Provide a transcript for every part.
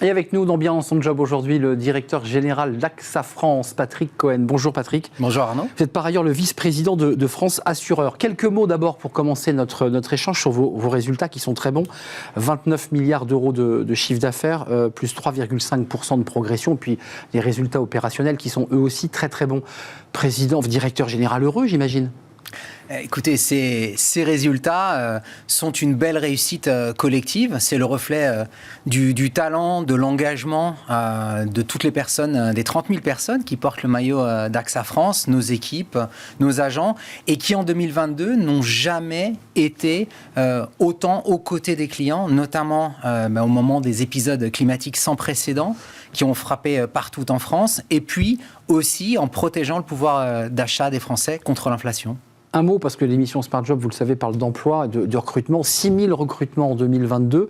Et avec nous dans Bien dans son job aujourd'hui, le directeur général d'AXA France, Patrick Cohen. Bonjour Patrick. Bonjour Arnaud. Vous êtes par ailleurs le vice-président de France Assureur. Quelques mots d'abord pour commencer notre échange sur vos résultats qui sont très bons. 29 milliards d'euros de chiffre d'affaires, plus 3,5% de progression, puis des résultats opérationnels qui sont eux aussi très très bons. Directeur général heureux, j'imagine. Écoutez, ces résultats sont une belle réussite collective. C'est le reflet du talent, de l'engagement de toutes les personnes, des 30 000 personnes qui portent le maillot d'AXA France, nos équipes, nos agents, et qui en 2022 n'ont jamais été autant aux côtés des clients, notamment au moment des épisodes climatiques sans précédent qui ont frappé partout en France, et puis aussi en protégeant le pouvoir d'achat des Français contre l'inflation. Un mot, parce que l'émission Smart Job, vous le savez, parle d'emploi, de recrutement. 6 000 recrutements en 2022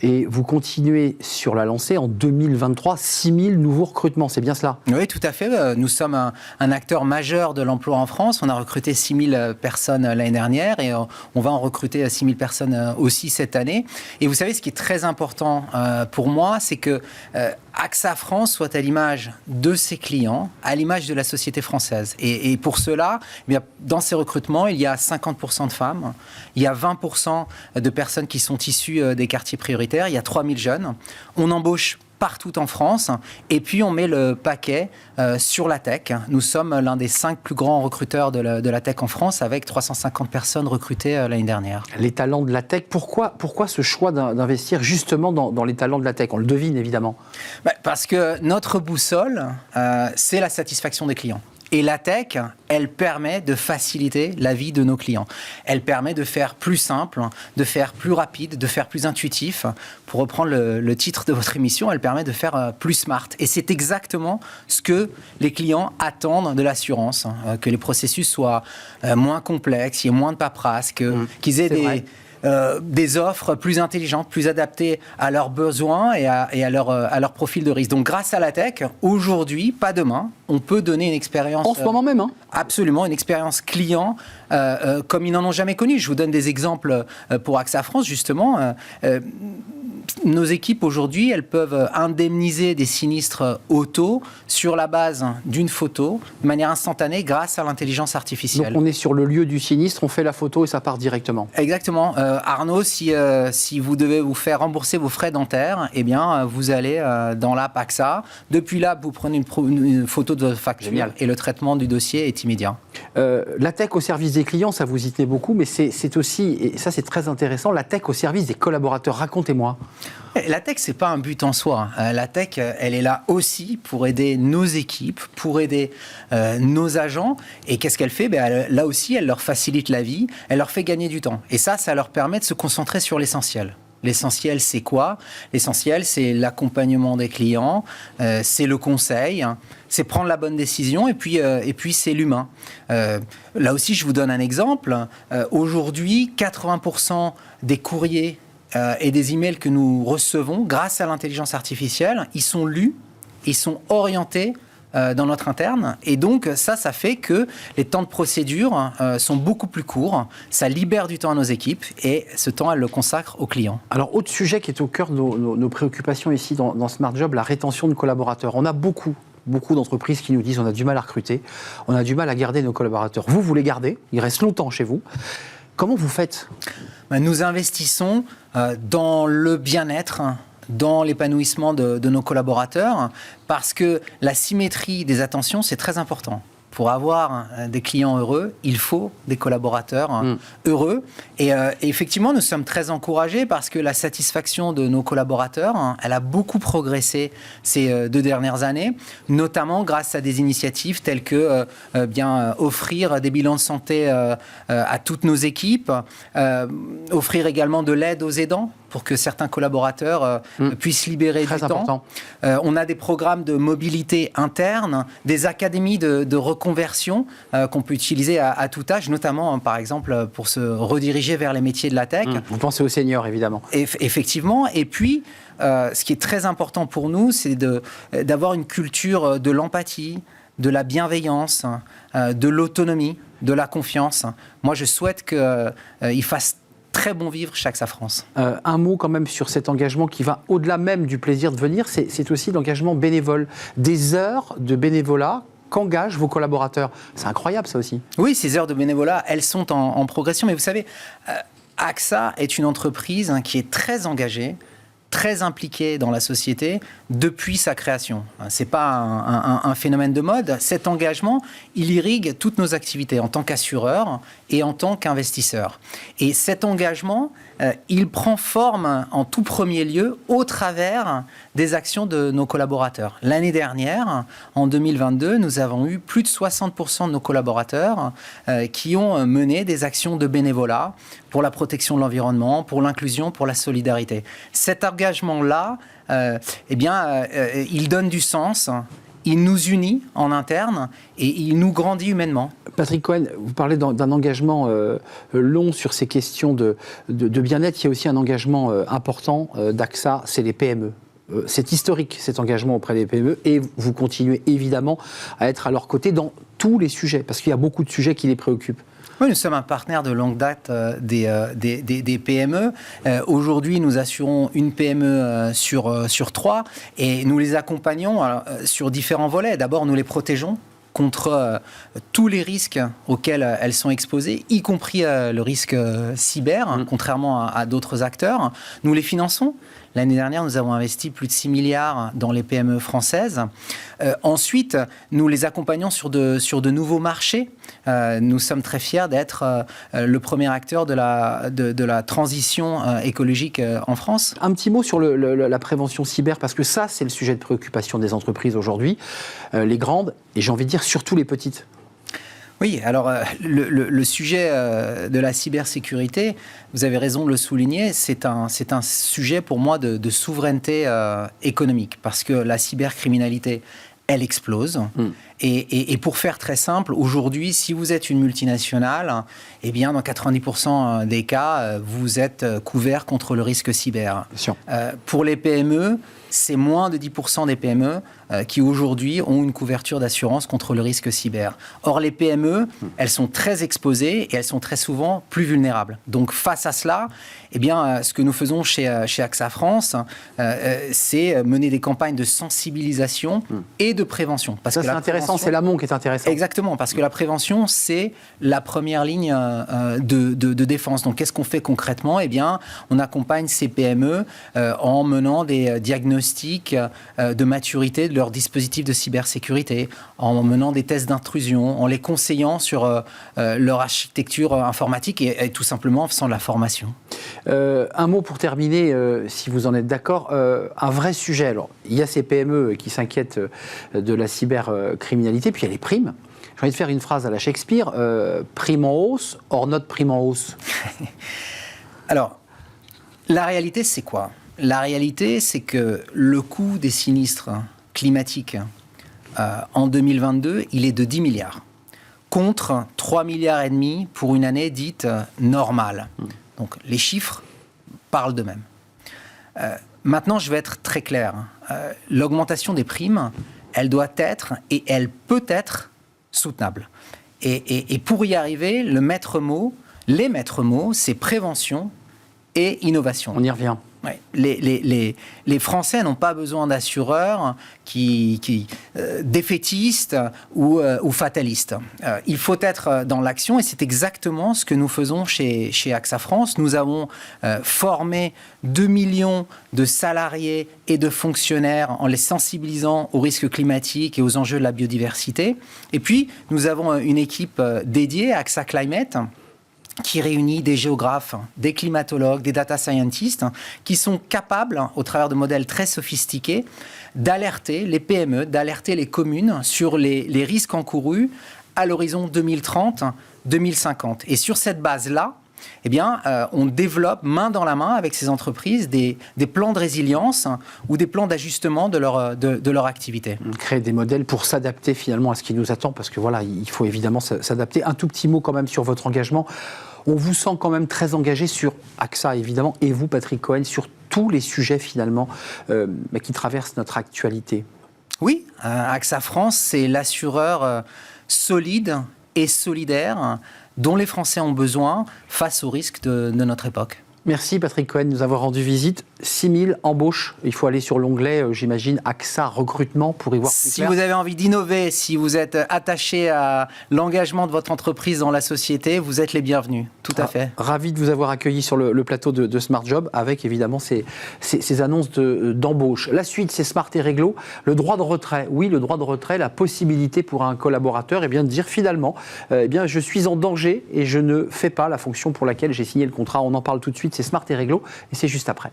et vous continuez sur la lancée en 2023. 6 000 nouveaux recrutements, c'est bien cela? Oui, tout à fait. Nous sommes un acteur majeur de l'emploi en France. On a recruté 6 000 personnes l'année dernière et on va en recruter 6 000 personnes aussi cette année. Et vous savez, ce qui est très important pour moi, c'est que AXA France soit à l'image de ses clients, à l'image de la société française. Et pour cela, eh bien, dans ces recrutements, il y a 50% de femmes, il y a 20% de personnes qui sont issues des quartiers prioritaires, il y a 3 000 jeunes. On embauche partout en France, et puis on met le paquet sur la tech. Nous sommes l'un des 5 plus grands recruteurs de la tech en France, avec 350 personnes recrutées l'année dernière. Les talents de la tech, pourquoi ce choix d'investir justement dans les talents de la tech? On le devine évidemment. Parce que notre boussole, c'est la satisfaction des clients. Et la tech, elle permet de faciliter la vie de nos clients. Elle permet de faire plus simple, de faire plus rapide, de faire plus intuitif. Pour reprendre le titre de votre émission, elle permet de faire plus smart. Et c'est exactement ce que les clients attendent de l'assurance. Que les processus soient moins complexes, qu'il y ait moins de paperasse, qu'ils aient des offres plus intelligentes, plus adaptées à leurs besoins et à leur profil de risque. Donc grâce à la tech, aujourd'hui, pas demain, on peut donner une expérience... En ce moment même, Absolument, une expérience client comme ils n'en ont jamais connu. Je vous donne des exemples pour AXA France, justement. Nos équipes aujourd'hui, elles peuvent indemniser des sinistres auto sur la base d'une photo de manière instantanée grâce à l'intelligence artificielle. Donc on est sur le lieu du sinistre, on fait la photo et ça part directement. Exactement. Arnaud, si vous devez vous faire rembourser vos frais dentaires, eh bien, vous allez dans l'app AXA. Depuis là, vous prenez une photo de votre facture. Génial. Et le traitement du dossier est immédiat. La tech au service des clients, ça vous y tenait beaucoup, mais c'est aussi, et ça c'est très intéressant, la tech au service des collaborateurs. Racontez-moi. La tech, c'est pas un but en soi. La tech, elle est là aussi pour aider nos équipes, pour aider nos agents. Et qu'est-ce qu'elle fait? Là aussi, elle leur facilite la vie, elle leur fait gagner du temps. Et ça leur permet de se concentrer sur l'essentiel. L'essentiel, c'est quoi? L'essentiel, c'est l'accompagnement des clients, c'est le conseil, c'est prendre la bonne décision, et puis c'est l'humain. Là aussi, je vous donne un exemple. Aujourd'hui, 80% des courriers et des emails que nous recevons grâce à l'intelligence artificielle, ils sont lus, ils sont orientés dans notre interne. Et donc, ça fait que les temps de procédure sont beaucoup plus courts. Ça libère du temps à nos équipes et ce temps, elles le consacrent aux clients. Alors, autre sujet qui est au cœur de nos préoccupations ici dans Smart Job, la rétention de collaborateurs. On a beaucoup d'entreprises qui nous disent on a du mal à recruter, on a du mal à garder nos collaborateurs. Vous les gardez, ils restent longtemps chez vous. Comment vous faites? Nous investissons dans le bien-être, dans l'épanouissement de nos collaborateurs, parce que la symétrie des attentions, c'est très important. Pour avoir des clients heureux, il faut des collaborateurs heureux. Et effectivement, nous sommes très encouragés parce que la satisfaction de nos collaborateurs, elle a beaucoup progressé ces 2 dernières années, notamment grâce à des initiatives telles que offrir des bilans de santé à toutes nos équipes, offrir également de l'aide aux aidants pour que certains collaborateurs puissent libérer du temps. On a des programmes de mobilité interne, des académies de reconversion qu'on peut utiliser à tout âge, notamment, par exemple, pour se rediriger vers les métiers de la tech. Vous pensez aux seniors, évidemment. Effectivement. Et puis, ce qui est très important pour nous, c'est d'avoir une culture de l'empathie, de la bienveillance, de l'autonomie, de la confiance. Moi, je souhaite qu'ils fassent très bon vivre chez AXA France. Un mot quand même sur cet engagement qui va au-delà même du plaisir de venir, c'est aussi l'engagement bénévole. Des heures de bénévolat qu'engagent vos collaborateurs. C'est incroyable ça aussi. Oui, ces heures de bénévolat, elles sont en progression. Mais vous savez, AXA est une entreprise qui est très engagée, très impliquée dans la société depuis sa création. Ce n'est pas un phénomène de mode. Cet engagement, il irrigue toutes nos activités en tant qu'assureur et en tant qu'investisseur. Et cet engagement, il prend forme en tout premier lieu au travers des actions de nos collaborateurs. L'année dernière, en 2022, nous avons eu plus de 60% de nos collaborateurs qui ont mené des actions de bénévolat pour la protection de l'environnement, pour l'inclusion, pour la solidarité. Cet engagement-là, il donne du sens, il nous unit en interne et il nous grandit humainement. Patrick Cohen, vous parlez d'un engagement long sur ces questions de bien-être. Il y a aussi un engagement important d'AXA, c'est les PME. C'est historique cet engagement auprès des PME et vous continuez évidemment à être à leur côté dans tous les sujets parce qu'il y a beaucoup de sujets qui les préoccupent. Oui, nous sommes un partenaire de longue date des PME. Aujourd'hui, nous assurons une PME sur 3 et nous les accompagnons sur différents volets. D'abord, nous les protégeons contre tous les risques auxquels elles sont exposées, y compris le risque cyber, contrairement à d'autres acteurs. Nous les finançons. L'année dernière, nous avons investi plus de 6 milliards dans les PME françaises. Ensuite, nous les accompagnons sur de nouveaux marchés. Nous sommes très fiers d'être le premier acteur de la transition écologique en France. Un petit mot sur la prévention cyber, parce que ça, c'est le sujet de préoccupation des entreprises aujourd'hui, les grandes, et j'ai envie de dire surtout les petites. Oui, alors le sujet de la cybersécurité, vous avez raison de le souligner, c'est un sujet pour moi de souveraineté économique, parce que la cybercriminalité, elle explose. Et pour faire très simple, aujourd'hui, si vous êtes une multinationale, eh bien, dans 90% des cas, vous êtes couvert contre le risque cyber. Bien sûr. Pour les PME, c'est moins de 10% des PME qui aujourd'hui ont une couverture d'assurance contre le risque cyber. Or, les PME, elles sont très exposées et elles sont très souvent plus vulnérables. Donc, face à cela, eh bien, ce que nous faisons chez AXA France, c'est mener des campagnes de sensibilisation et de prévention. Parce que c'est intéressant, c'est l'amont qui est intéressant. Exactement, parce que la prévention, c'est la première ligne de défense. Donc, qu'est-ce qu'on fait concrètement ? Eh bien, on accompagne ces PME en menant des diagnostics de maturité de leur dispositif de cybersécurité, en menant des tests d'intrusion, en les conseillant sur leur architecture informatique et tout simplement en faisant de la formation. Un mot pour terminer, si vous en êtes d'accord, un vrai sujet. Alors, il y a ces PME qui s'inquiètent de la cybercriminalité, puis il y a les primes. J'ai envie de faire une phrase à la Shakespeare, prime en hausse, or not prime en hausse. Alors, la réalité, c'est quoi ? La réalité, c'est que le coût des sinistres climatiques en 2022, il est de 10 milliards, contre 3,5 milliards pour une année dite normale. Donc, les chiffres parlent d'eux-mêmes. Maintenant, je vais être très clair. L'augmentation des primes, elle doit être et elle peut être soutenable. Et pour y arriver, les maîtres mots, c'est prévention et innovation. On y revient. Ouais. Les Français n'ont pas besoin d'assureurs défaitistes ou fatalistes. Il faut être dans l'action et c'est exactement ce que nous faisons chez AXA France. Nous avons formé 2 millions de salariés et de fonctionnaires en les sensibilisant aux risques climatiques et aux enjeux de la biodiversité. Et puis, nous avons une équipe dédiée, AXA Climate, qui réunit des géographes, des climatologues, des data scientists, qui sont capables, au travers de modèles très sophistiqués, d'alerter les PME, d'alerter les communes sur les risques encourus à l'horizon 2030-2050. Et sur cette base-là, eh bien, on développe main dans la main avec ces entreprises des plans de résilience ou des plans d'ajustement de leur activité. On crée des modèles pour s'adapter finalement à ce qui nous attend, parce que voilà, il faut évidemment s'adapter. Un tout petit mot quand même sur votre engagement. On vous sent quand même très engagé sur AXA, évidemment, et vous, Patrick Cohen, sur tous les sujets finalement qui traversent notre actualité. Oui, AXA France, c'est l'assureur solide et solidaire dont les Français ont besoin face aux risques de notre époque. Merci Patrick Cohen de nous avoir rendu visite. 6000 embauches. Il faut aller sur l'onglet, j'imagine, AXA recrutement pour y voir plus clair. Si vous avez envie d'innover, si vous êtes attaché à l'engagement de votre entreprise dans la société, vous êtes les bienvenus. Tout à fait. Ravi de vous avoir accueilli sur le plateau de Smart Job avec évidemment ces annonces d'embauche. La suite, c'est Smart et Réglo. Le droit de retrait. Oui, le droit de retrait, la possibilité pour un collaborateur de dire finalement, je suis en danger et je ne fais pas la fonction pour laquelle j'ai signé le contrat. On en parle tout de suite. C'est Smart et Réglo et c'est juste après.